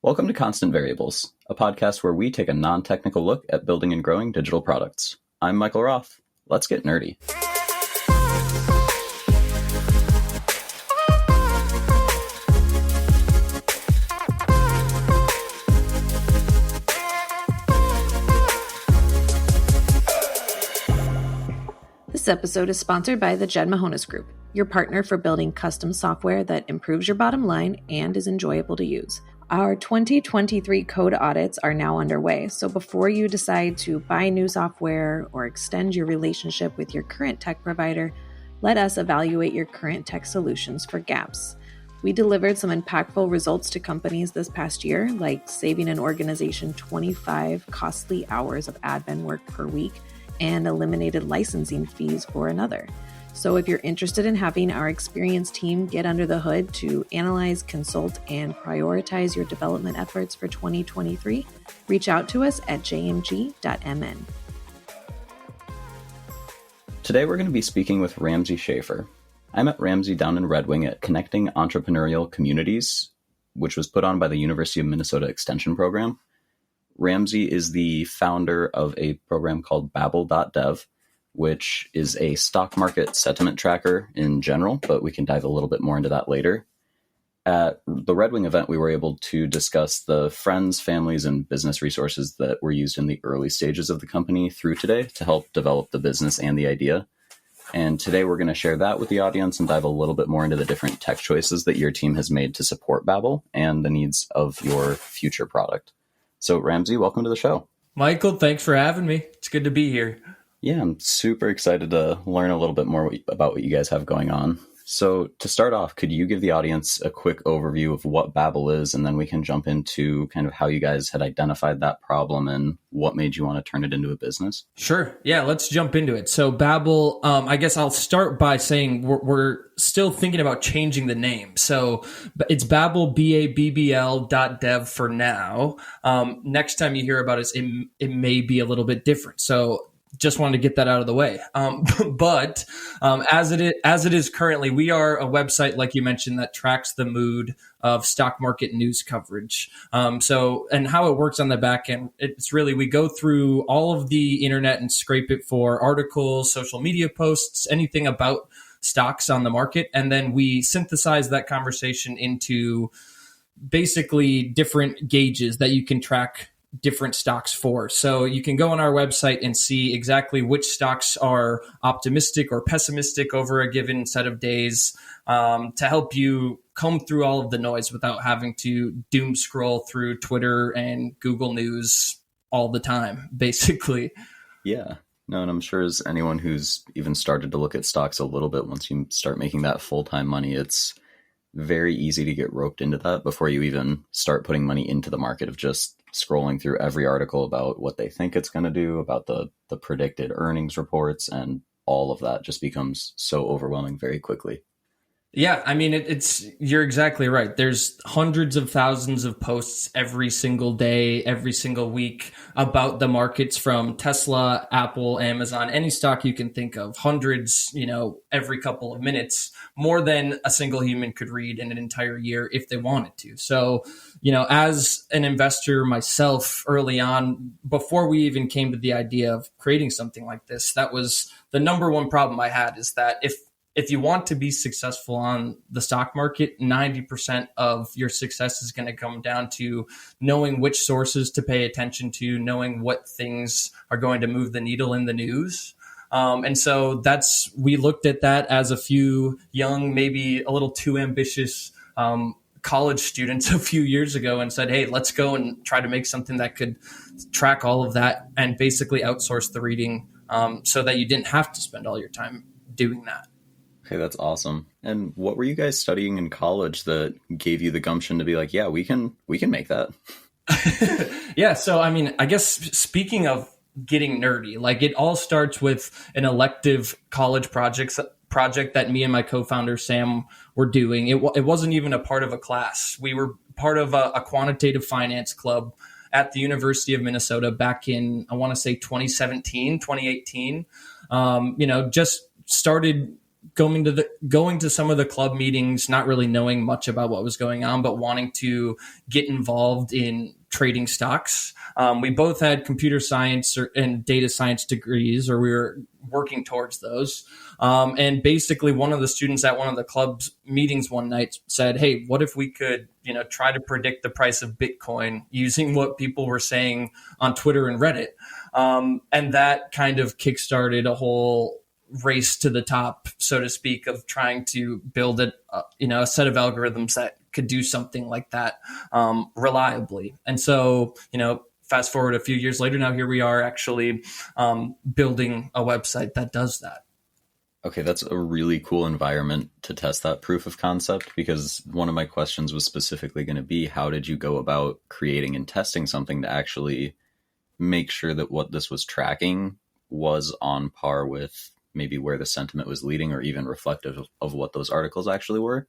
Welcome to Constant Variables, a podcast where we take a non-technical look at building and growing digital products. I'm Michael Roth. Let's get nerdy. This episode is sponsored by the Mahonis Group, your partner for building custom software that improves your bottom line and is enjoyable to use. Our 2023 code audits are now underway, so before you decide to buy new software or extend your relationship with your current tech provider, let us evaluate your current tech solutions for gaps. We delivered some impactful results to companies this past year, like saving an organization 25 costly hours of admin work per week and eliminated licensing fees for another. So if you're interested in having our experienced team get under the hood to analyze, consult, and prioritize your development efforts for 2023, reach out to us at jmg.mn. Today we're going to be speaking with Ramsey Shaffer. I met Ramsey down in Red Wing at Connecting Entrepreneurial Communities, which was put on by the University of Minnesota Extension Program. Ramsey is the founder of a program called Babbl.dev, which is a stock market sentiment tracker in general, but we can dive a little bit more into that later. At the Red Wing event, we were able to discuss the friends, families, and business resources that were used in the early stages of the company through today to help develop the business and the idea. And today we're going to share that with the audience and dive a little bit more into the different tech choices that your team has made to support Babbl and the needs of your future product. So Ramsey, welcome to the show. Michael, thanks for having me. It's good to be here. Yeah, I'm super excited to learn a little bit more about what you guys have going on. So to start off, could you give the audience a quick overview of what Babbl is, and then we can jump into kind of how you guys had identified that problem and what made you want to turn it into a business? Sure. Yeah, let's jump into it. So Babbl, I guess I'll start by saying we're still thinking about changing the name. So it's Babbl, Babbl.dev for now. Next time you hear about it, it may be a little bit different. So just wanted to get that out of the way. But as it is currently, we are a website, like you mentioned, that tracks the mood of stock market news coverage. And how it works on the back end, it's really, we go through all of the internet and scrape it for articles, social media posts, anything about stocks on the market. And then we synthesize that conversation into basically different gauges that you can track different stocks for. So you can go on our website and see exactly which stocks are optimistic or pessimistic over a given set of days, to help you comb through all of the noise without having to doom scroll through Twitter and Google News all the time, basically. Yeah. No, and I'm sure as anyone who's even started to look at stocks a little bit, once you start making that full-time money, it's very easy to get roped into that before you even start putting money into the market of just scrolling through every article about what they think it's going to do, about the predicted earnings reports, and all of that just becomes so overwhelming very quickly. Yeah, I mean, you're exactly right. There's hundreds of thousands of posts every single day, every single week about the markets from Tesla, Apple, Amazon, any stock you can think of, hundreds, every couple of minutes, more than a single human could read in an entire year if they wanted to. So, as an investor myself early on, before we even came to the idea of creating something like this, that was the number one problem I had, is that if you want to be successful on the stock market, 90% of your success is going to come down to knowing which sources to pay attention to, knowing what things are going to move the needle in the news. And so we looked at that as a few young, maybe a little too ambitious college students a few years ago, and said, hey, let's go and try to make something that could track all of that and basically outsource the reading, so that you didn't have to spend all your time doing that. Okay, that's awesome. And what were you guys studying in college that gave you the gumption to be like, yeah, we can make that? Yeah. So, I mean, I guess speaking of getting nerdy, like, it all starts with an elective college project that me and my co-founder Sam were doing. It wasn't even a part of a class. We were part of a quantitative finance club at the University of Minnesota back in, I want to say 2017, 2018. Just started going to some of the club meetings, not really knowing much about what was going on, but wanting to get involved in trading stocks. We both had computer science and data science degrees, or we were working towards those. And basically one of the students at one of the club's meetings one night said, hey, what if we could, try to predict the price of Bitcoin using what people were saying on Twitter and Reddit? And that kind of kickstarted a whole race to the top, so to speak, of trying to build a set of algorithms that could do something like that reliably. And so, fast forward a few years later, now here we are actually building a website that does that. Okay, that's a really cool environment to test that proof of concept, because one of my questions was specifically going to be, how did you go about creating and testing something to actually make sure that what this was tracking was on par with maybe where the sentiment was leading, or even reflective of what those articles actually were?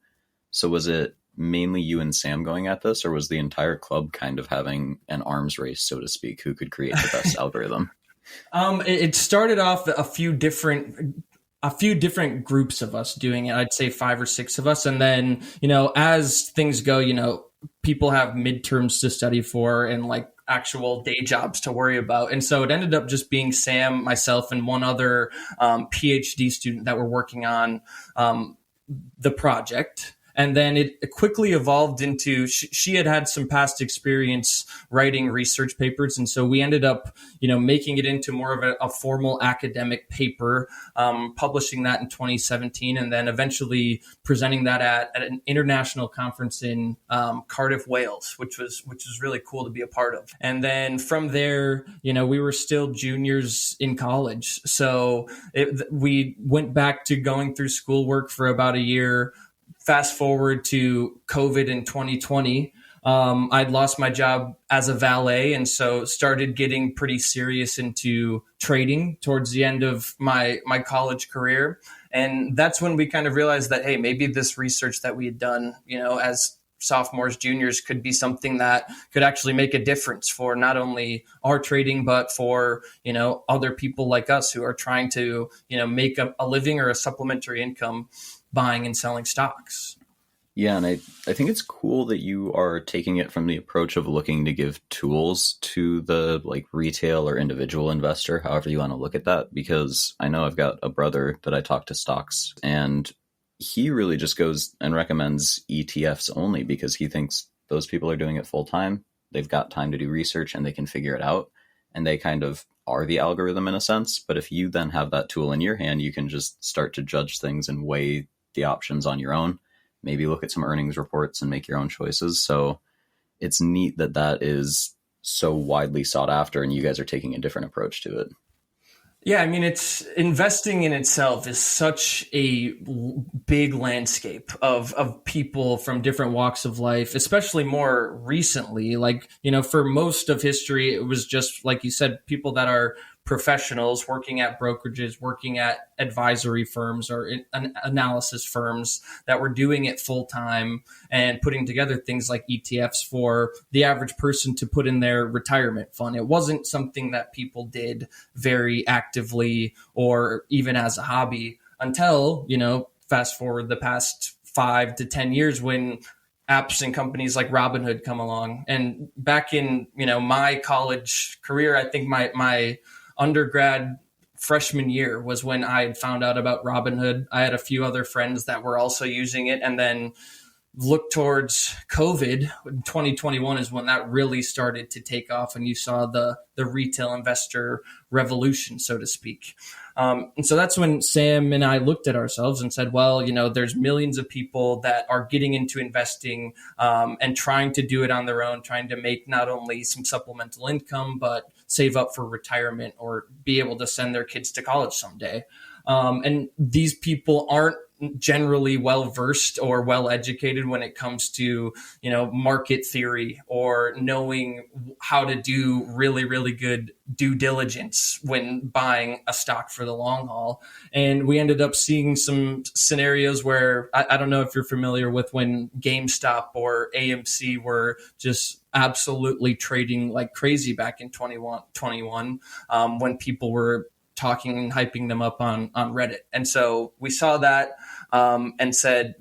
So was it mainly you and Sam going at this, or was the entire club kind of having an arms race, so to speak, who could create the best algorithm? It started off a few different groups of us doing it. I'd say 5 or 6 of us. And then, as things go, people have midterms to study for and like actual day jobs to worry about. And so it ended up just being Sam, myself, and one other PhD student that were working on the project. And then it quickly evolved into, she had some past experience writing research papers. And so we ended up, making it into more of a formal academic paper, publishing that in 2017, and then eventually presenting that at an international conference in Cardiff, Wales, which was really cool to be a part of. And then from there, we were still juniors in college. So we went back to going through schoolwork for about a year. Fast forward to COVID in 2020, I'd lost my job as a valet, and so started getting pretty serious into trading towards the end of my college career. And that's when we kind of realized that, hey, maybe this research that we had done, as sophomores, juniors, could be something that could actually make a difference for not only our trading, but for, other people like us who are trying to, make a living or a supplementary income buying and selling stocks. Yeah, and I think it's cool that you are taking it from the approach of looking to give tools to the retail or individual investor, however you want to look at that, because I know I've got a brother that I talk to stocks, and he really just goes and recommends ETFs only because he thinks those people are doing it full time. They've got time to do research and they can figure it out, and they kind of are the algorithm in a sense. But if you then have that tool in your hand, you can just start to judge things and weigh the options on your own, maybe look at some earnings reports and make your own choices. So it's neat that is so widely sought after, and you guys are taking a different approach to it. Yeah, I mean, it's investing in itself is such a big landscape of people from different walks of life, especially more recently. For most of history, it was just, like you said, people that are professionals working at brokerages, working at advisory firms or analysis firms that were doing it full time and putting together things like ETFs for the average person to put in their retirement fund. It wasn't something that people did very actively or even as a hobby until, fast forward the past 5 to 10 years when apps and companies like Robinhood come along. And back in, my college career, I think my undergrad freshman year was when I had found out about Robinhood. I had a few other friends that were also using it, and then look towards COVID. 2021 is when that really started to take off, and you saw the retail investor revolution, so to speak. And so that's when Sam and I looked at ourselves and said, well, there's millions of people that are getting into investing and trying to do it on their own, trying to make not only some supplemental income, but save up for retirement or be able to send their kids to college someday. And these people aren't generally well versed or well educated when it comes to, market theory or knowing how to do really, really good due diligence when buying a stock for the long haul. And we ended up seeing some scenarios where I don't know if you're familiar with when GameStop or AMC were just absolutely trading like crazy back in 2021 when people were talking and hyping them up on Reddit. And so we saw that and said,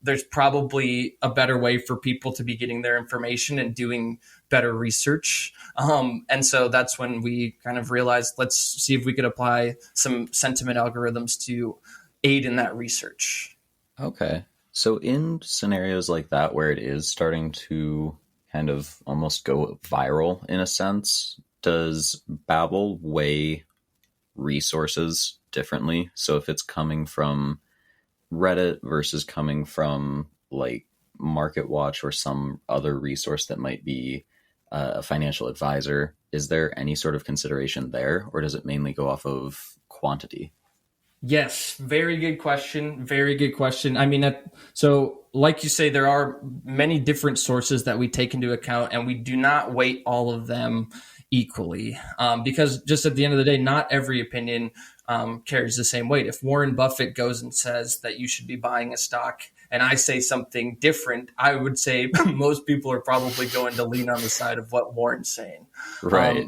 there's probably a better way for people to be getting their information and doing better research. And so that's when we kind of realized, let's see if we could apply some sentiment algorithms to aid in that research. Okay. So in scenarios like that, where it is starting to kind of almost go viral in a sense, does Babbl weigh resources differently? So if it's coming from Reddit versus coming from like MarketWatch or some other resource that might be a financial advisor, is there any sort of consideration there, or does it mainly go off of quantity? Yes, very good question. Very good question. I mean, so like you say, there are many different sources that we take into account, and we do not weight all of them equally because just at the end of the day, not every opinion carries the same weight. If Warren Buffett goes and says that you should be buying a stock and I say something different, I would say most people are probably going to lean on the side of what Warren's saying. Right.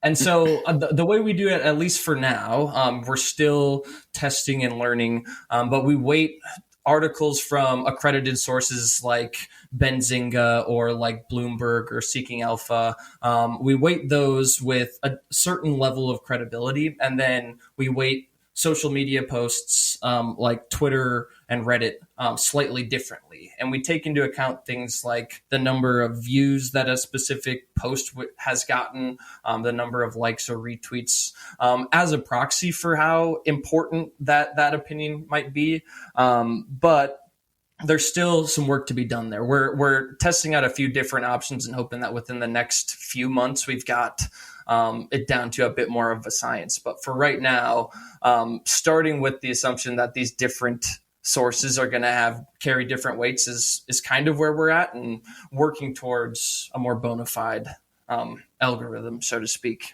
And so the way we do it, at least for now, we're still testing and learning, but we weight articles from accredited sources like Benzinga or like Bloomberg or Seeking Alpha. We weight those with a certain level of credibility, and then we weight social media posts like Twitter and Reddit slightly differently. And we take into account things like the number of views that a specific post has gotten, the number of likes or retweets as a proxy for how important that opinion might be. But there's still some work to be done there. We're testing out a few different options and hoping that within the next few months we've got it down to a bit more of a science. But for right now, starting with the assumption that these different sources are going to carry different weights is kind of where we're at, and working towards a more bona fide algorithm, so to speak.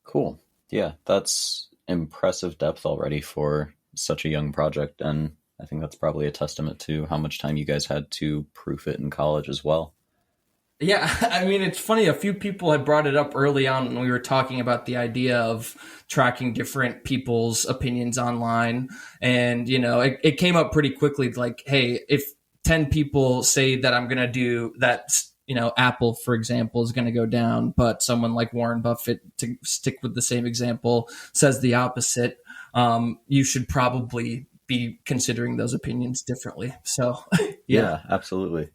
Cool. Yeah, that's impressive depth already for such a young project. And I think that's probably a testament to how much time you guys had to proof it in college as well. Yeah, I mean, it's funny. A few people had brought it up early on when we were talking about the idea of tracking different people's opinions online. And, it came up pretty quickly. Like, hey, if 10 people say that I'm going to do that, Apple, for example, is going to go down, but someone like Warren Buffett, to stick with the same example, says the opposite, you should probably be considering those opinions differently. So, yeah, absolutely.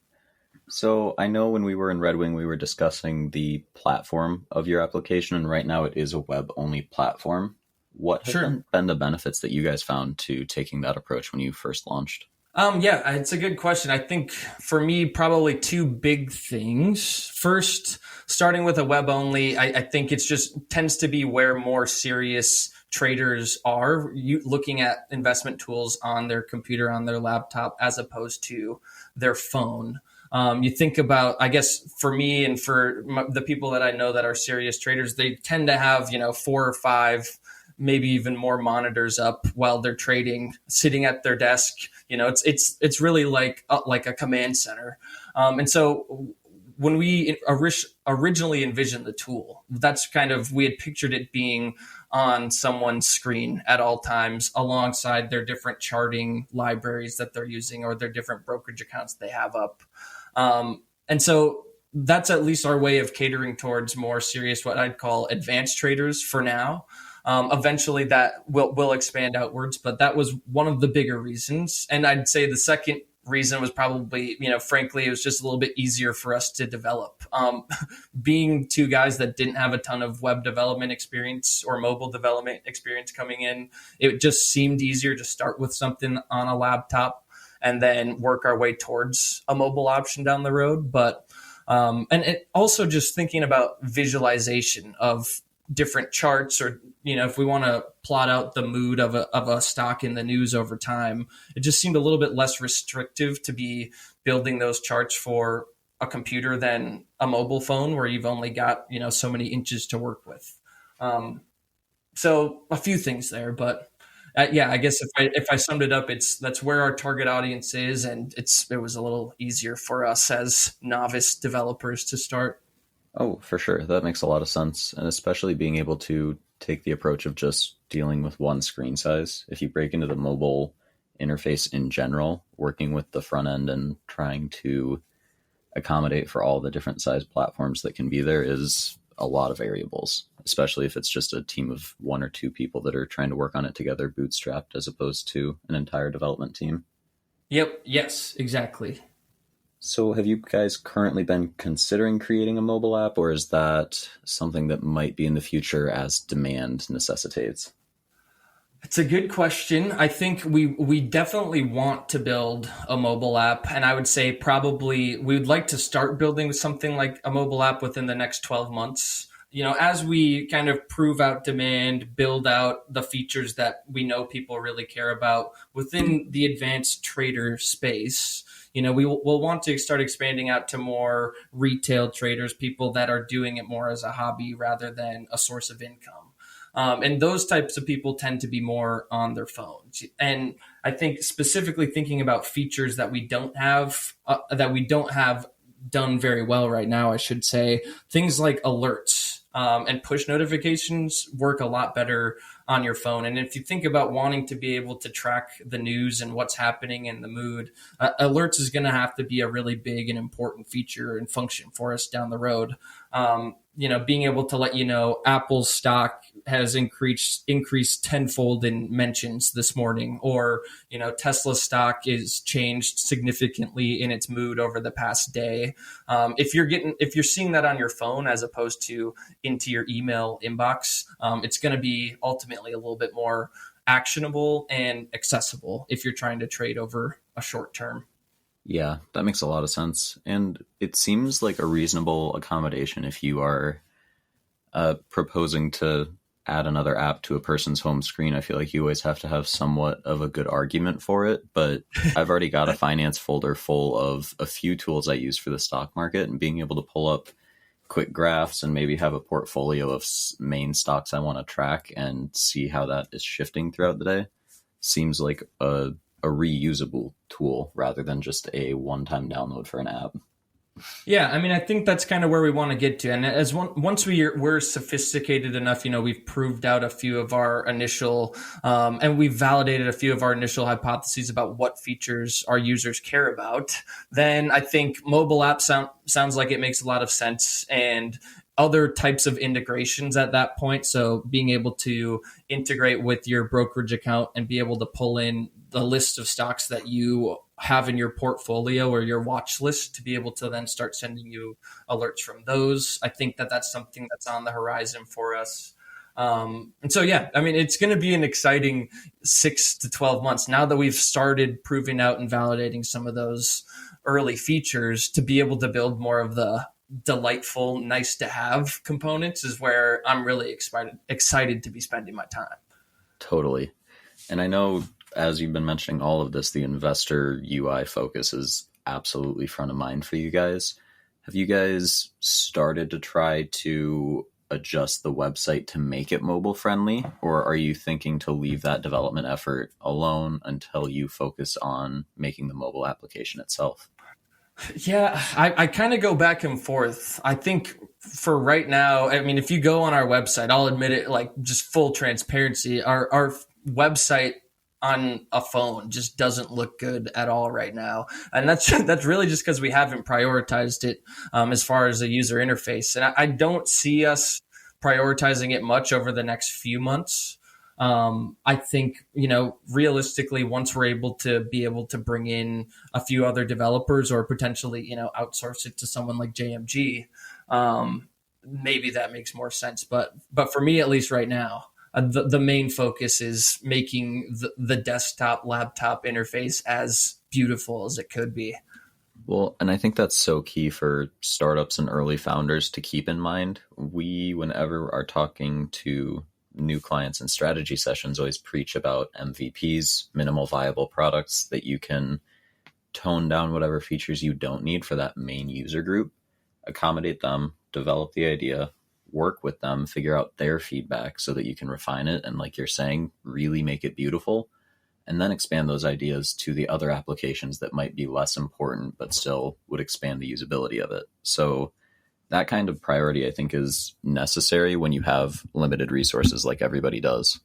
So I know when we were in Red Wing, we were discussing the platform of your application, and right now it is a web-only platform. What have been the benefits that you guys found to taking that approach when you first launched? Yeah, it's a good question. I think for me, probably two big things. First, starting with a web-only, I think it's just tends to be where more serious traders are looking at investment tools on their computer, on their laptop, as opposed to their phone. You think about, I guess, for me and for the people that I know that are serious traders, they tend to have, 4 or 5, maybe even more monitors up while they're trading, sitting at their desk. It's really like a command center. And so when we originally envisioned the tool, that's we had pictured it being on someone's screen at all times alongside their different charting libraries that they're using or their different brokerage accounts they have up. And so that's at least our way of catering towards more serious, what I'd call advanced traders for now. Eventually that will expand outwards, but that was one of the bigger reasons. And I'd say the second reason was probably, frankly, it was just a little bit easier for us to develop. Being two guys that didn't have a ton of web development experience or mobile development experience coming in, it just seemed easier to start with something on a laptop and then work our way towards a mobile option down the road. But and it also just thinking about visualization of different charts, or if we want to plot out the mood of a stock in the news over time, it just seemed a little bit less restrictive to be building those charts for a computer than a mobile phone where you've only got so many inches to work with. So a few things there, but yeah, I guess if I summed it up, that's where our target audience is, and it was a little easier for us as novice developers to start. Oh, for sure. That makes a lot of sense. And especially being able to take the approach of just dealing with one screen size. If you break into the mobile interface in general, working with the front end and trying to accommodate for all the different size platforms that can be there is a lot of variables, especially if it's just a team of one or two people that are trying to work on it together, bootstrapped, as opposed to an entire development team. Yep. Yes, exactly. So have you guys currently been considering creating a mobile app, or is that something that might be in the future as demand necessitates? It's a good question. I think we definitely want to build a mobile app, and I would say probably we would like to start building something like a mobile app within the next 12 months. As we kind of prove out demand, build out the features that we know people really care about within the advanced trader space. We'll want to start expanding out to more retail traders, people that are doing it more as a hobby rather than a source of income. And those types of people tend to be more on their phones. And I think specifically thinking about features that we don't have done very well right now, I should say, things like alerts and push notifications work a lot better on your phone. And if you think about wanting to be able to track the news and what's happening in the mood, alerts is going to have to be a really big and important feature and function for us down the road. Being able to let you know Apple's stock has increased tenfold in mentions this morning, or Tesla's stock is changed significantly in its mood over the past day. If you're seeing that on your phone as opposed to into your email inbox, it's going to be ultimately a little bit more actionable and accessible if you're trying to trade over a short term. Yeah, that makes a lot of sense. And it seems like a reasonable accommodation if you are proposing to add another app to a person's home screen. I feel like you always have to have somewhat of a good argument for it. But I've already got a finance folder full of a few tools I use for the stock market, and being able to pull up quick graphs and maybe have a portfolio of main stocks I want to track and see how that is shifting throughout the day seems like a reusable tool rather than just a one-time download for an app. Yeah, I mean, I think that's kind of where we want to get to. And once we're sophisticated enough, we've proved out a few of our initial, and we've validated a few of our initial hypotheses about what features our users care about, then I think mobile app sounds like it makes a lot of sense. And other types of integrations at that point. So being able to integrate with your brokerage account and be able to pull in the list of stocks that you have in your portfolio or your watch list to be able to then start sending you alerts from those. I think that's something that's on the horizon for us. And so, yeah, I mean, it's going to be an exciting 6 to 12 months now that we've started proving out and validating some of those early features to be able to build more of the delightful, nice to have components is where I'm really excited to be spending my time. Totally. And I know, as you've been mentioning all of this, the investor UI focus is absolutely front of mind for you guys. Have you guys started to try to adjust the website to make it mobile friendly, or are you thinking to leave that development effort alone until you focus on making the mobile application itself? Yeah, I kind of go back and forth. I think for right now, I mean, if you go on our website, I'll admit it, like just full transparency, our website on a phone just doesn't look good at all right now. And that's really just because we haven't prioritized it as far as a user interface. And I don't see us prioritizing it much over the next few months. I think, realistically, once we're able to bring in a few other developers or potentially, outsource it to someone like JMG, maybe that makes more sense. But for me, at least right now, the main focus is making the desktop laptop interface as beautiful as it could be. Well, and I think that's so key for startups and early founders to keep in mind. We, whenever are talking to new clients in strategy sessions, always preach about MVPs, minimal viable products, that you can tone down whatever features you don't need for that main user group, accommodate them, develop the idea, work with them, figure out their feedback so that you can refine it. And like you're saying, really make it beautiful, and then expand those ideas to the other applications that might be less important, but still would expand the usability of it. So that kind of priority, I think, is necessary when you have limited resources like everybody does.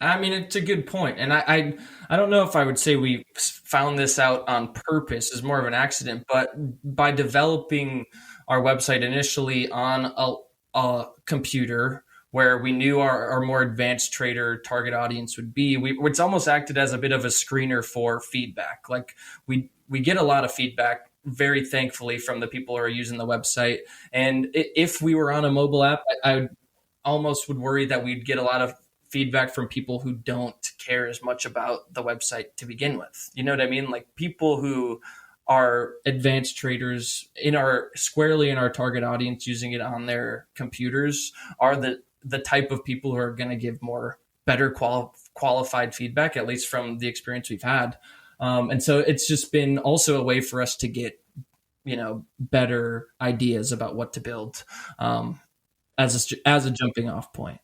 I mean, it's a good point. And I don't know if I would say we found this out on purpose. It's more of an accident. But by developing our website initially on a computer where we knew our more advanced trader target audience would be, it's almost acted as a bit of a screener for feedback. Like we get a lot of feedback, very thankfully, from the people who are using the website. And if we were on a mobile app, I almost would worry that we'd get a lot of feedback from people who don't care as much about the website to begin with. You know what I mean? Like people who are advanced traders squarely in our target audience using it on their computers are the type of people who are going to give better qualified feedback, at least from the experience we've had. And so it's just been also a way for us to get, better ideas about what to build as a jumping off point.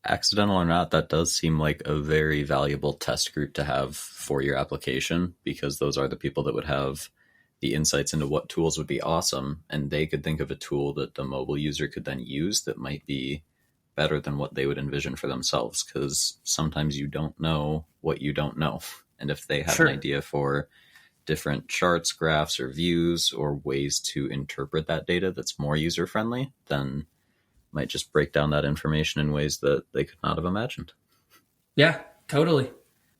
Accidental or not, that does seem like a very valuable test group to have for your application, because those are the people that would have the insights into what tools would be awesome, and they could think of a tool that the mobile user could then use that might be better than what they would envision for themselves, because sometimes you don't know what you don't know. And if they have Sure. an idea for different charts, graphs, or views, or ways to interpret that data that's more user-friendly, then might just break down that information in ways that they could not have imagined. Yeah, totally.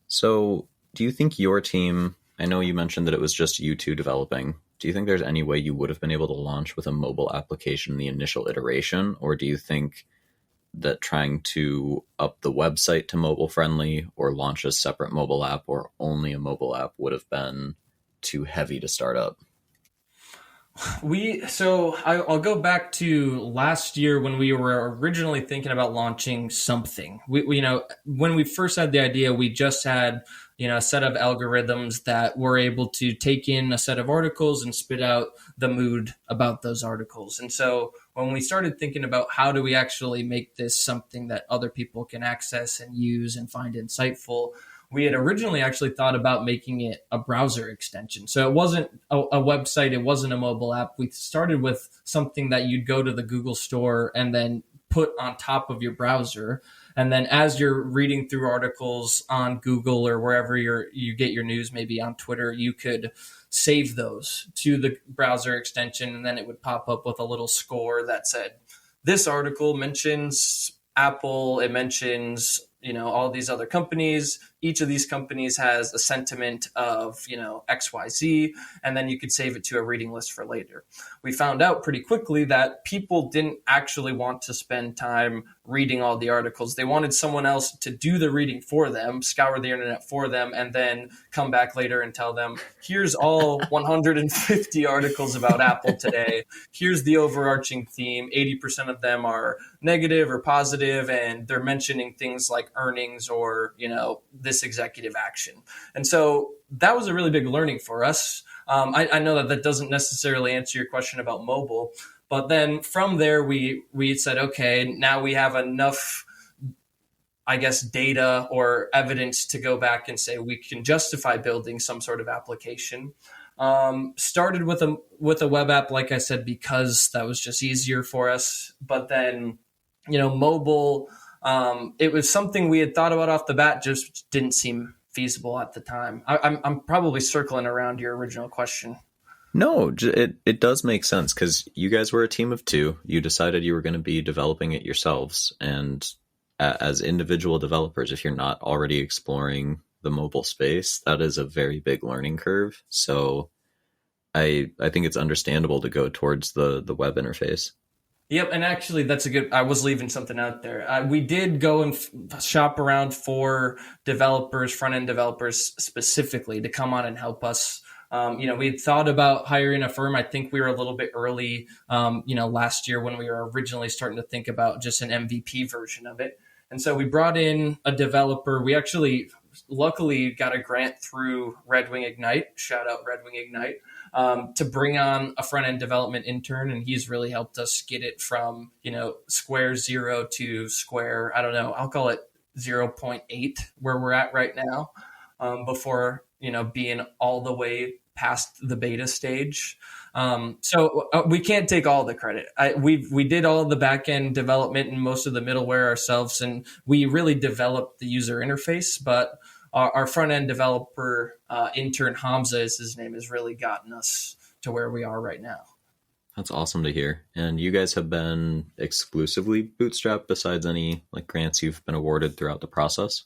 So do you think your team, I know you mentioned that it was just you two developing, do you think there's any way you would have been able to launch with a mobile application in the initial iteration? Or do you think that trying to up the website to mobile friendly or launch a separate mobile app or only a mobile app would have been too heavy to start up? I'll go back to last year when we were originally thinking about launching something. When we first had the idea, we just had, a set of algorithms that were able to take in a set of articles and spit out the mood about those articles. And so when we started thinking about how do we actually make this something that other people can access and use and find insightful, we had originally actually thought about making it a browser extension. So it wasn't a website, it wasn't a mobile app. We started with something that you'd go to the Google store and then put on top of your browser. And then as you're reading through articles on Google or wherever you get your news, maybe on Twitter, you could save those to the browser extension. And then it would pop up with a little score that said, this article mentions Apple, it mentions all these other companies. Each of these companies has a sentiment of, XYZ, and then you could save it to a reading list for later. We found out pretty quickly that people didn't actually want to spend time reading all the articles. They wanted someone else to do the reading for them, scour the internet for them, and then come back later and tell them, here's all 150 articles about Apple today. Here's the overarching theme. 80% of them are negative or positive, and they're mentioning things like earnings or, this executive action. And so that was a really big learning for us. I know that doesn't necessarily answer your question about mobile, but then from there, we said, okay, now we have enough, I guess, data or evidence to go back and say we can justify building some sort of application. Started with a web app, like I said, because that was just easier for us. But then, mobile, it was something we had thought about off the bat, just didn't seem feasible at the time. I'm probably circling around your original question. No, it does make sense, because you guys were a team of two. You decided you were going to be developing it yourselves. And as individual developers, if you're not already exploring the mobile space, that is a very big learning curve. So I think it's understandable to go towards the web interface. Yep, and actually, I was leaving something out there. We did go and shop around for developers, front-end developers specifically, to come on and help us. We had thought about hiring a firm. I think we were a little bit early, last year when we were originally starting to think about just an MVP version of it. And so we brought in a developer. We actually, luckily, got a grant through Red Wing Ignite. Shout out Red Wing Ignite. To bring on a front-end development intern, and he's really helped us get it from, square zero to square, I don't know, I'll call it 0.8, where we're at right now, before, being all the way past the beta stage. So we can't take all the credit. We did all the back end development and most of the middleware ourselves, and we really developed the user interface. But our front end developer intern Hamza is his name, has really gotten us to where we are right now. That's awesome to hear. And you guys have been exclusively bootstrapped besides any like grants you've been awarded throughout the process?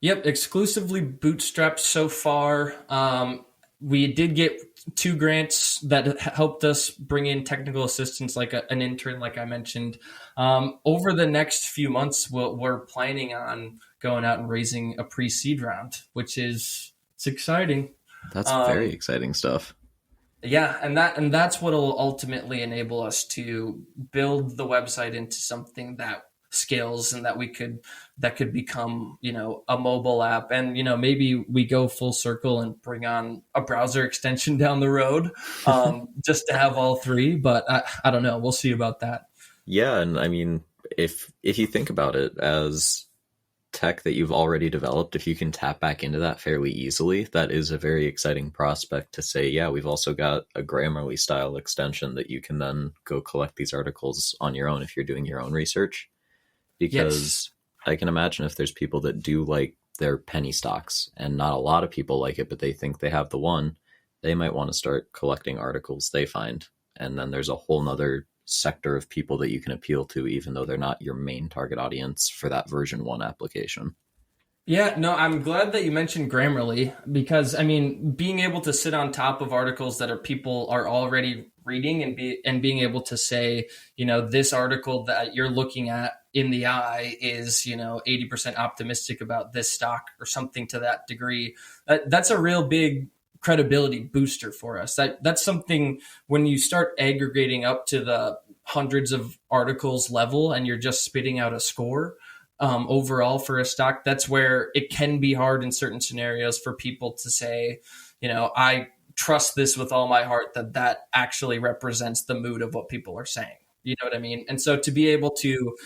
Yep, exclusively bootstrapped so far. We did get 2 grants that helped us bring in technical assistance, like an intern, like I mentioned. Over the next few months, we're planning on going out and raising a pre-seed round, which it's exciting. That's very exciting stuff. Yeah, and that's what will ultimately enable us to build the website into something that scales and that could become, a mobile app. And, maybe we go full circle and bring on a browser extension down the road, just to have all 3. But I don't know. We'll see about that. Yeah, and I mean, if you think about it as tech that you've already developed, if you can tap back into that fairly easily, that is a very exciting prospect to say, yeah, we've also got a Grammarly style extension that you can then go collect these articles on your own if you're doing your own research. Because I can imagine if there's people that do like their penny stocks, and not a lot of people like it, but they think they have the one, they might want to start collecting articles they find. And then there's a whole nother sector of people that you can appeal to, even though they're not your main target audience for that version 1 application. Yeah, no, I'm glad that you mentioned Grammarly, because I mean, being able to sit on top of articles that people are already reading and being able to say, this article that you're looking at in the eye is, 80% optimistic about this stock or something to that degree. That's a real big credibility booster for us. That's something when you start aggregating up to the hundreds of articles level and you're just spitting out a score overall for a stock, that's where it can be hard in certain scenarios for people to say, I trust this with all my heart that actually represents the mood of what people are saying. You know what I mean? And so to be able to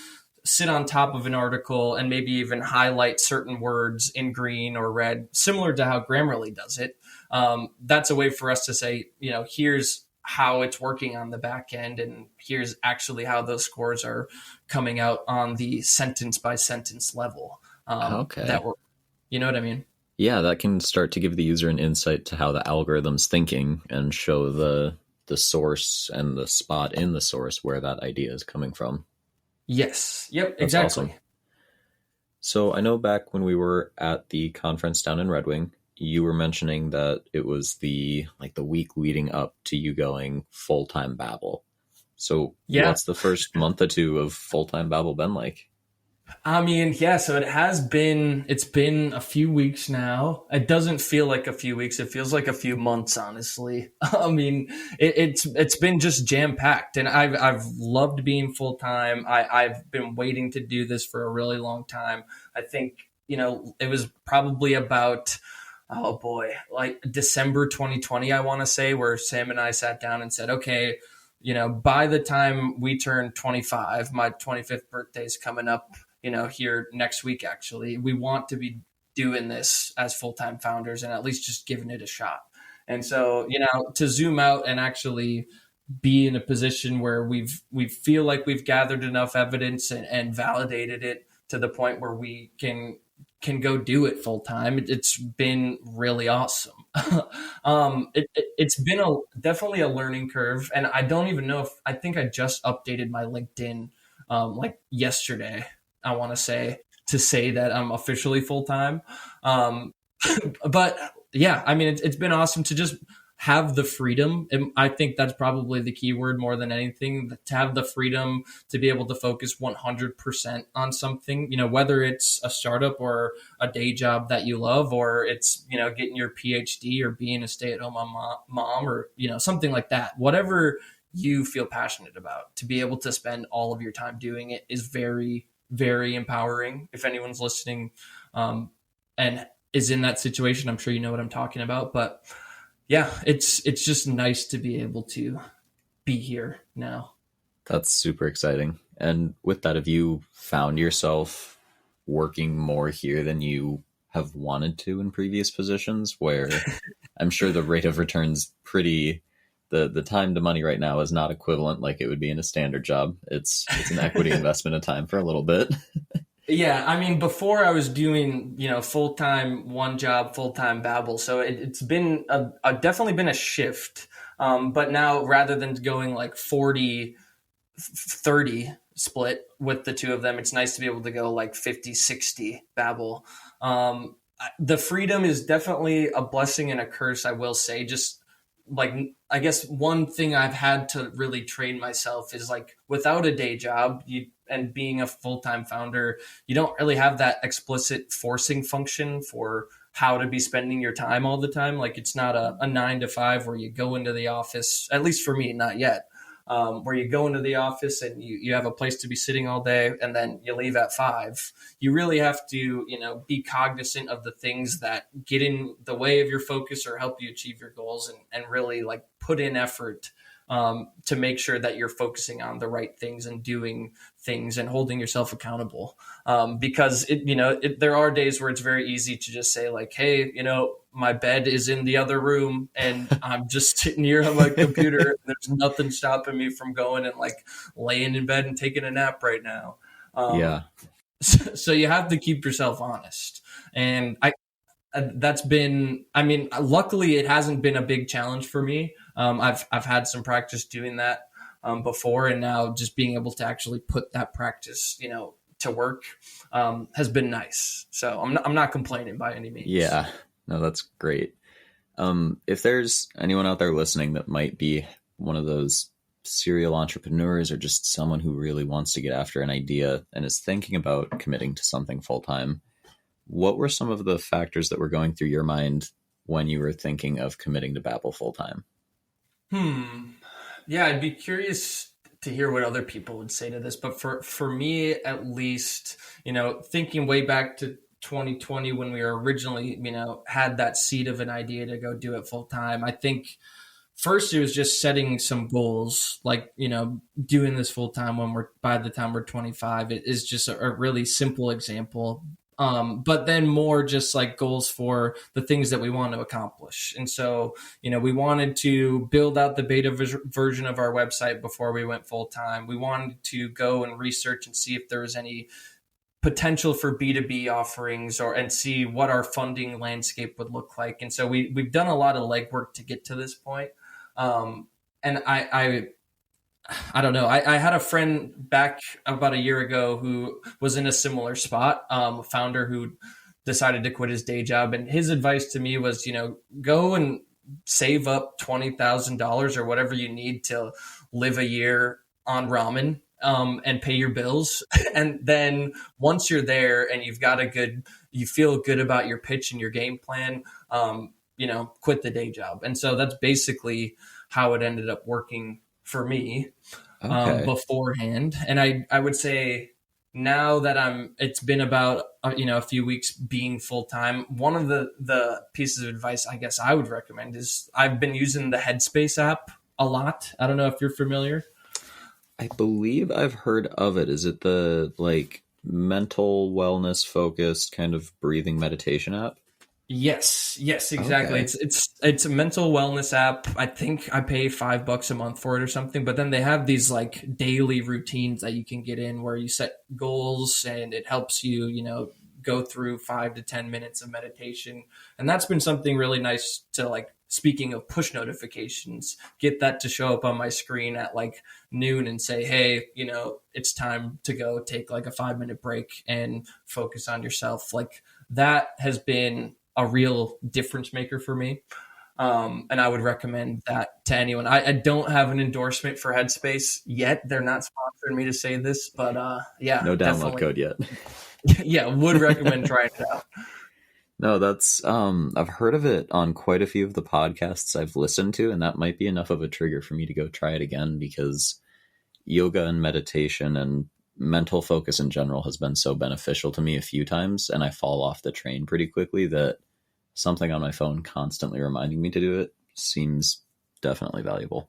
sit on top of an article and maybe even highlight certain words in green or red, similar to how Grammarly does it, that's a way for us to say, here's how it's working on the back end, and here's actually how those scores are coming out on the sentence by sentence level. Okay. You know what I mean? Yeah, that can start to give the user an insight to how the algorithm's thinking and show the source and the spot in the source where that idea is coming from. Yes. Yep. That's exactly. Awesome. So I know back when we were at the conference down in Red Wing, you were mentioning that it was the week leading up to you going full-time Babbl. So what's the first month or 2 of full-time Babbl been like? I mean, yeah, so it's been a few weeks now. It doesn't feel like a few weeks. It feels like a few months, honestly. I mean, it's been just jam packed, and I've loved being full time. I've been waiting to do this for a really long time. I think, it was probably about, oh boy, like December 2020, I want to say, where Sam and I sat down and said, okay, by the time we turn 25, my 25th birthday is coming up, here next week, actually. We want to be doing this as full-time founders and at least just giving it a shot. And so, to zoom out and actually be in a position where we feel like we've gathered enough evidence and validated it to the point where we can go do it full time. It's been really awesome. It's been definitely a learning curve, and I don't even know I think I just updated my LinkedIn like yesterday, I want to say that I'm officially full time. But yeah, I mean, it's been awesome to just have the freedom. And I think that's probably the key word more than anything, to have the freedom to be able to focus 100% on something, whether it's a startup or a day job that you love, or it's, getting your PhD or being a stay-at-home mom or, something like that. Whatever you feel passionate about, to be able to spend all of your time doing it is very, very empowering. If anyone's listening and is in that situation, I'm sure you know what I'm talking about. But yeah, it's just nice to be able to be here now. That's super exciting. And with that, have you found yourself working more here than you have wanted to in previous positions, where I'm sure the rate of return's pretty, the time to money right now is not equivalent like it would be in a standard job. It's an equity investment of time for a little bit. Yeah, I mean, before I was doing, full-time, one job, full-time Babbl. So it's been definitely been a shift. But now rather than going like 40-30 split with the two of them, it's nice to be able to go like 50-60 Babbl. The freedom is definitely a blessing and a curse, I will say. Just like, I guess one thing I've had to really train myself is like, without a day job, and being a full-time founder, you don't really have that explicit forcing function for how to be spending your time all the time. Like, it's not a 9 to 5 where you go into the office, at least for me, not yet, where you go into the office and you have a place to be sitting all day and then you leave at 5. You really have to, be cognizant of the things that get in the way of your focus or help you achieve your goals, and really like put in effort to make sure that you're focusing on the right things and doing things and holding yourself accountable. Because there are days where it's very easy to just say like, hey, my bed is in the other room and I'm just sitting here on my computer. There's nothing stopping me from going and like laying in bed and taking a nap right now. Yeah. So you have to keep yourself honest. And that's been, luckily it hasn't been a big challenge for me. I've had some practice doing that before, and now just being able to actually put that practice, to work has been nice. So I'm not complaining by any means. Yeah, no, that's great. If there's anyone out there listening that might be one of those serial entrepreneurs or just someone who really wants to get after an idea and is thinking about committing to something full time, what were some of the factors that were going through your mind when you were thinking of committing to Babbl full time? Yeah, I'd be curious to hear what other people would say to this. But for me, at least, thinking way back to 2020 when we were originally, had that seed of an idea to go do it full time, I think first it was just setting some goals, like, doing this full time by the time we're 25. It is just a really simple example. But then more just like goals for the things that we want to accomplish. And so, we wanted to build out the beta version of our website before we went full time. We wanted to go and research and see if there was any potential for B2B offerings and see what our funding landscape would look like. And so we've done a lot of legwork to get to this point. And I don't know. I had a friend back about a year ago who was in a similar spot, a founder who decided to quit his day job. And his advice to me was, go and save up $20,000 or whatever you need to live a year on ramen, and pay your bills. And then once you're there and you feel good about your pitch and your game plan, quit the day job. And so that's basically how it ended up working for me beforehand. And I would say now that it's been about, a few weeks being full-time, one of the pieces of advice I guess I would recommend is I've been using the Headspace app a lot. I don't know if you're familiar. I believe I've heard of it. Is it the like mental wellness focused kind of breathing meditation app? Yes, exactly. Okay. It's a mental wellness app. I think I pay $5 a month for it or something, but then they have these like daily routines that you can get in where you set goals and it helps you, go through 5 to 10 minutes of meditation. And that's been something really nice to, like, speaking of push notifications, get that to show up on my screen at like noon and say, hey, it's time to go take like a 5-minute break and focus on yourself. Like, that has been a real difference maker for me. And I would recommend that to anyone. I don't have an endorsement for Headspace yet. They're not sponsoring me to say this, but yeah. No download code yet. Yeah, would recommend trying it out. No, that's I've heard of it on quite a few of the podcasts I've listened to, and that might be enough of a trigger for me to go try it again, because yoga and meditation and mental focus in general has been so beneficial to me a few times, and I fall off the train pretty quickly that something on my phone constantly reminding me to do it seems definitely valuable.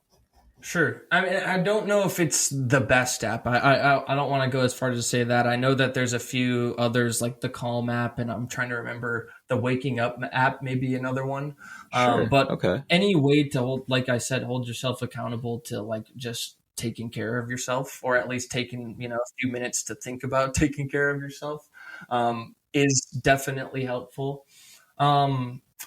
Sure. I mean, I don't know if it's the best app. I don't want to go as far as to say that. I know that there's a few others like the Calm app, and I'm trying to remember the Waking Up app, maybe another one. Sure. But Okay. any way to hold, like I said, hold yourself accountable to like just taking care of yourself, or at least taking, a few minutes to think about taking care of yourself, is definitely helpful.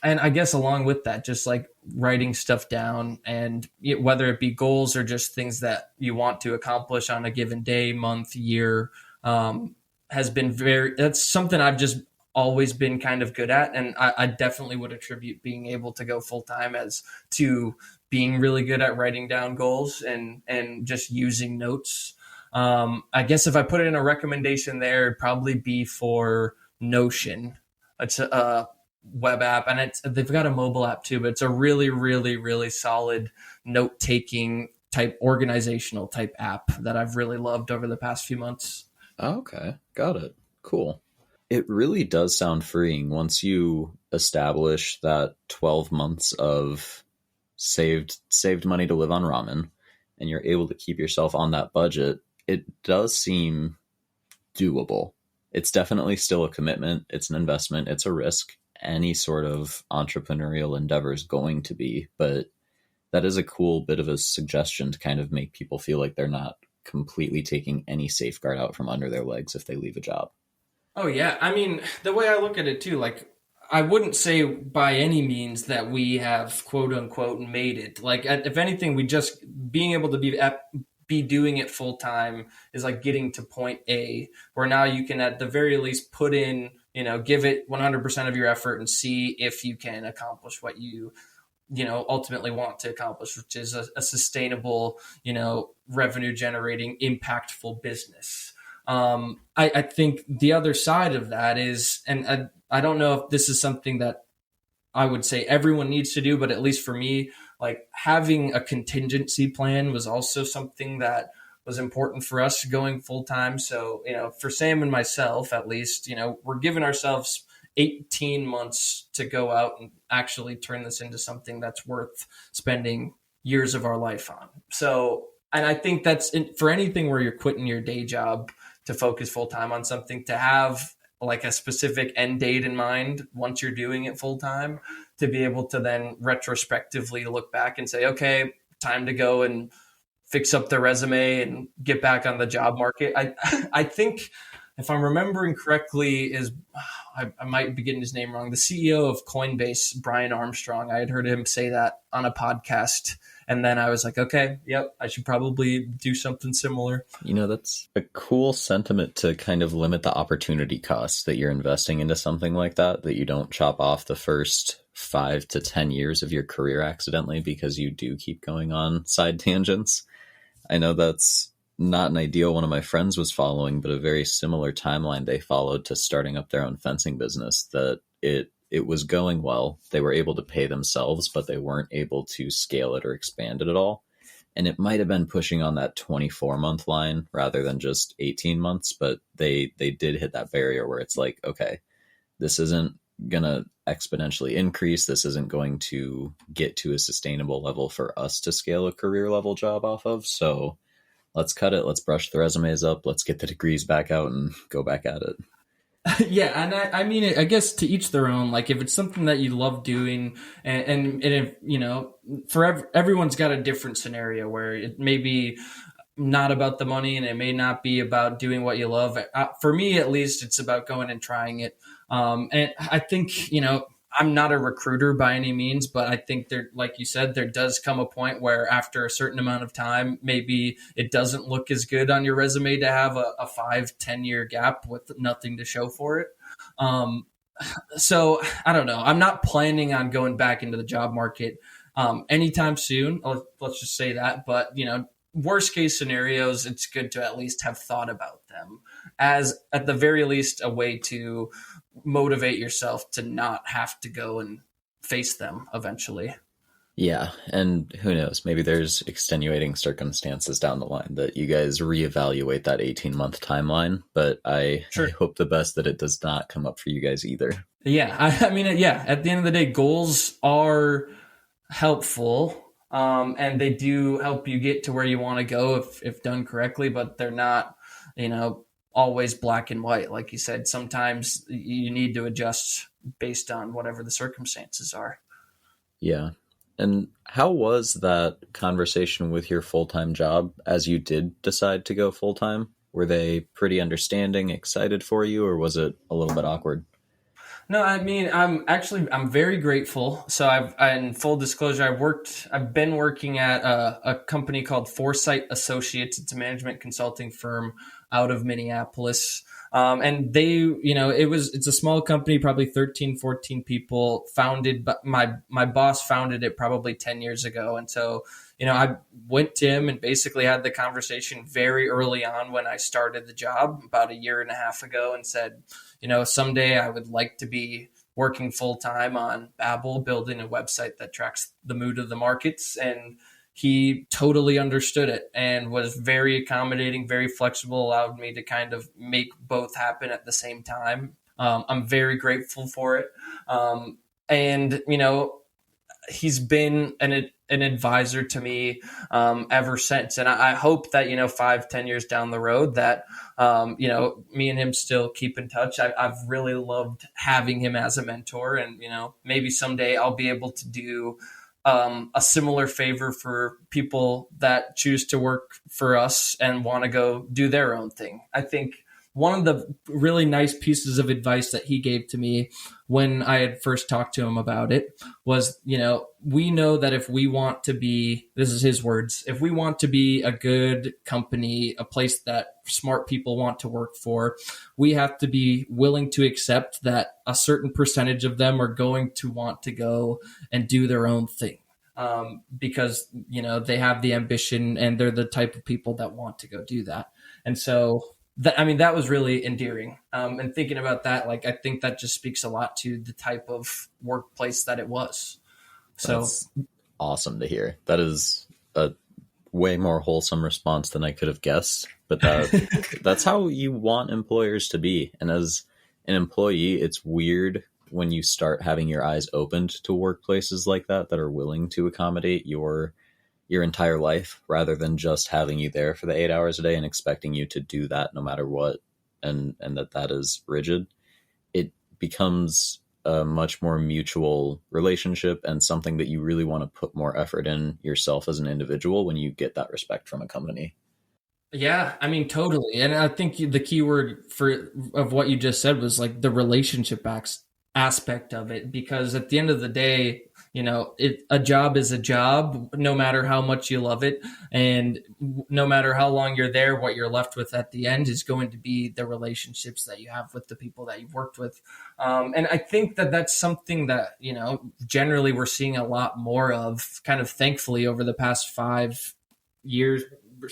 And I guess along with that, just like writing stuff down, and whether it be goals or just things that you want to accomplish on a given day, month, year, has been that's something I've just always been kind of good at. And I definitely would attribute being able to go full time as to being really good at writing down goals and just using notes. I guess if I put it in a recommendation there, it'd probably be for Notion. It's a web app, and they've got a mobile app too, but it's a really, really, really solid note taking type, organizational type app that I've really loved over the past few months. Okay. Got it. Cool. It really does sound freeing once you establish that 12 months of saved money to live on ramen, and you're able to keep yourself on that budget. It does seem doable. It's definitely still a commitment. It's an investment. It's a risk. Any sort of entrepreneurial endeavor is going to be, but that is a cool bit of a suggestion to kind of make people feel like they're not completely taking any safeguard out from under their legs if they leave a job. Oh yeah. I mean, the way I look at it too, like I wouldn't say by any means that we have quote unquote made it. Like if anything, we just being able to be doing it full time is like getting to point A, where now you can at the very least put in, give it 100% of your effort and see if you can accomplish what you ultimately want to accomplish, which is a sustainable, revenue generating, impactful business. I think the other side of that is, and I don't know if this is something that I would say everyone needs to do, but at least for me, like having a contingency plan was also something that was important for us going full time. So, for Sam and myself, at least, we're giving ourselves 18 months to go out and actually turn this into something that's worth spending years of our life on. So, and I think for anything where you're quitting your day job to focus full time on something, to have like a specific end date in mind once you're doing it full time, to be able to then retrospectively look back and say, okay, time to go and fix up the resume and get back on the job market. I think if I'm remembering correctly, I might be getting his name wrong. The CEO of Coinbase, Brian Armstrong, I had heard him say that on a podcast. And then I was like, okay, yep, I should probably do something similar. That's a cool sentiment to kind of limit the opportunity costs that you're investing into something like that you don't chop off the first 5 to 10 years of your career accidentally because you do keep going on side tangents. I know that's not an ideal one of my friends was following, but a very similar timeline they followed to starting up their own fencing business, that it was going well. They were able to pay themselves, but they weren't able to scale it or expand it at all. And it might have been pushing on that 24-month line rather than just 18 months, but they did hit that barrier where it's like, okay, this isn't going to exponentially increase. This isn't going to get to a sustainable level for us to scale a career level job off of. So let's cut it. Let's brush the resumes up. Let's get the degrees back out and go back at it. Yeah, and I mean, I guess to each their own. Like if it's something that you love doing, and if everyone's got a different scenario where it may be not about the money and it may not be about doing what you love. For me, at least, it's about going and trying it. And I think I'm not a recruiter by any means, but I think there, like you said, there does come a point where after a certain amount of time, maybe it doesn't look as good on your resume to have a 5-10 year gap with nothing to show for it. So I don't know. I'm not planning on going back into the job market anytime soon. Let's just say that. But, worst case scenarios, it's good to at least have thought about them as at the very least a way to motivate yourself to not have to go and face them eventually. Yeah. And who knows, maybe there's extenuating circumstances down the line that you guys reevaluate that 18-month timeline, but I hope the best that it does not come up for you guys either. Yeah. I mean, at the end of the day, goals are helpful. And they do help you get to where you want to go if done correctly, but they're not, always black and white. Like you said, sometimes you need to adjust based on whatever the circumstances are. Yeah. And how was that conversation with your full-time job as you did decide to go full-time? Were they pretty understanding, excited for you, or was it a little bit awkward? No, I mean, I'm very grateful. So in full disclosure, I've been working at a company called Foresight Associates. It's a management consulting firm out of Minneapolis. And it's a small company, probably 13, 14 people, founded, but my boss founded it probably 10 years ago. And so, I went to him and basically had the conversation very early on when I started the job about a year and a half ago and said, someday I would like to be working full time on Babbl, building a website that tracks the mood of the markets. And he totally understood it and was very accommodating, very flexible, allowed me to kind of make both happen at the same time. I'm very grateful for it. And he's been an advisor to me ever since. And I hope that, 5-10 years down the road that, me and him still keep in touch. I've really loved having him as a mentor, and, maybe someday I'll be able to do a similar favor for people that choose to work for us and want to go do their own thing. I think one of the really nice pieces of advice that he gave to me when I had first talked to him about it was, we know that if we want to be, this is his words, if we want to be a good company, a place that smart people want to work for, we have to be willing to accept that a certain percentage of them are going to want to go and do their own thing. Because, they have the ambition and they're the type of people that want to go do that. And so that was really endearing. And thinking about that, I think that just speaks a lot to the type of workplace that it was. So that's awesome to hear. That is a way more wholesome response than I could have guessed, but that's how you want employers to be. And as an employee, it's weird when you start having your eyes opened to workplaces like that are willing to accommodate your entire life rather than just having you there for the 8 hours a day and expecting you to do that no matter what. And that is rigid. It becomes a much more mutual relationship and something that you really want to put more effort in yourself as an individual when you get that respect from a company. Yeah, totally. And I think the key word of what you just said was the relationship aspect of it, because at the end of the day, a job is a job, no matter how much you love it. And no matter how long you're there, what you're left with at the end is going to be the relationships that you have with the people that you've worked with. And I think that that's something that, generally we're seeing a lot more of, kind of thankfully over the past 5 years,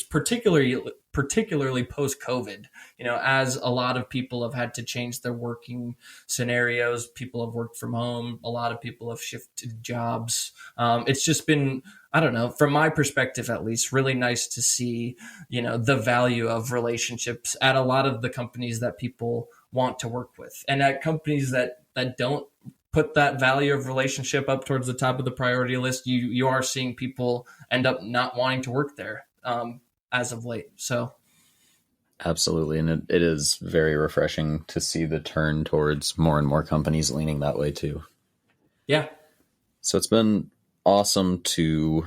particularly post-COVID, as a lot of people have had to change their working scenarios, people have worked from home, a lot of people have shifted jobs. It's just been, I don't know, from my perspective, at least, really nice to see, the value of relationships at a lot of the companies that people want to work with, and at companies that don't put that value of relationship up towards the top of the priority list, you are seeing people end up not wanting to work there. As of late. So absolutely. And it is very refreshing to see the turn towards more and more companies leaning that way too. Yeah. So it's been awesome to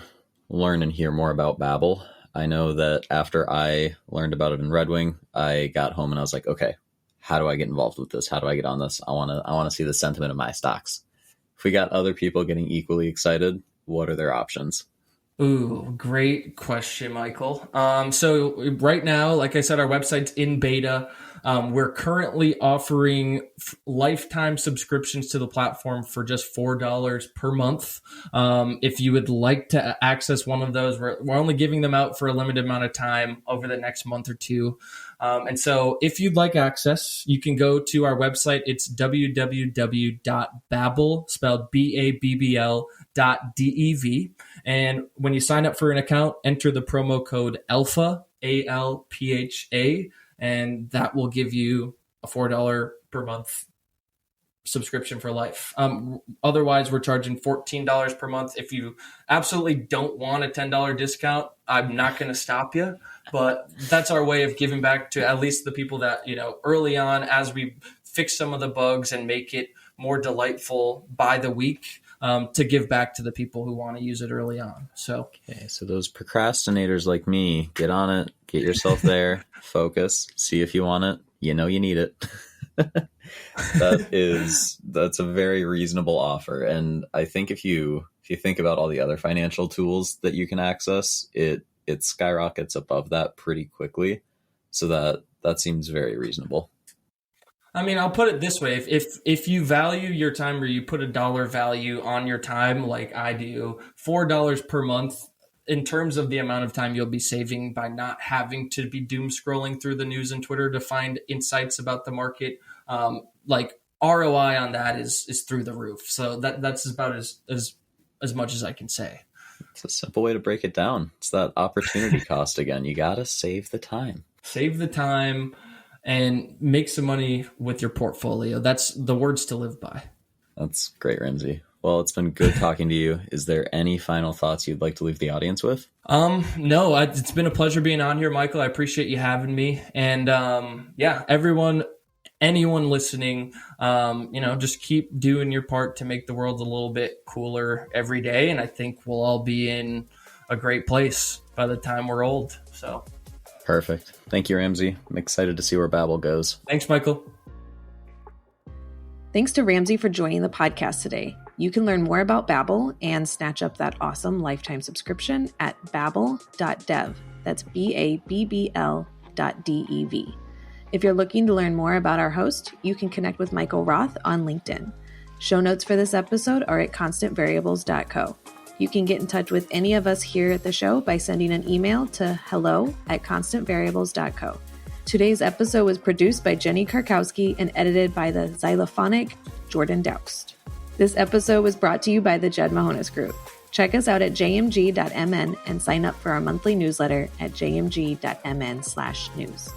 learn and hear more about Babbl. I know that after I learned about it in Red Wing, I got home and I was like, okay, how do I get involved with this? How do I get on this? I want to see the sentiment of my stocks. If we got other people getting equally excited, what are their options? Ooh, great question, Michael. So right now, like I said, our website's in beta. We're currently offering lifetime subscriptions to the platform for just $4 per month. If you would like to access one of those, we're only giving them out for a limited amount of time over the next month or two. And so if you'd like access, you can go to our website. It's www.babbl, spelled BABBL.dev. And when you sign up for an account, enter the promo code ALPHA, ALPHA, and that will give you a $4 per month subscription for life. Otherwise, we're charging $14 per month. If you absolutely don't want a $10 discount, I'm not going to stop you. But that's our way of giving back to at least the people that, early on, as we fix some of the bugs and make it more delightful by the week, to give back to the people who want to use it early on. So those procrastinators like me, get on it, get yourself there, focus, see if you want it. You need it. That's a very reasonable offer. And I think if you think about all the other financial tools that you can access, it skyrockets above that pretty quickly. So that seems very reasonable. I mean, I'll put it this way. If you value your time, or you put a dollar value on your time, like I do, $4 per month, in terms of the amount of time you'll be saving by not having to be doom scrolling through the news and Twitter to find insights about the market, like ROI on that is through the roof. So that's about as much as I can say. It's a simple way to break it down. It's that opportunity cost again. You got to save the time. Save the time and make some money with your portfolio. That's the words to live by. That's great, Ramsey. Well, it's been good talking to you. Is there any final thoughts you'd like to leave the audience with? No, it's been a pleasure being on here, Michael. I appreciate you having me. And anyone listening, just keep doing your part to make the world a little bit cooler every day. And I think we'll all be in a great place by the time we're old. So perfect. Thank you, Ramsey. I'm excited to see where Babbl goes. Thanks, Michael. Thanks to Ramsey for joining the podcast today. You can learn more about Babbl and snatch up that awesome lifetime subscription at babbl.dev. That's BABBL.dev. If you're looking to learn more about our host, you can connect with Michael Roth on LinkedIn. Show notes for this episode are at constantvariables.co. You can get in touch with any of us here at the show by sending an email to hello@constantvariables.co. Today's episode was produced by Jenny Karkowski and edited by the xylophonic Jordan Doust. This episode was brought to you by the Mahonis Group. Check us out at jmg.mn and sign up for our monthly newsletter at jmg.mn/news.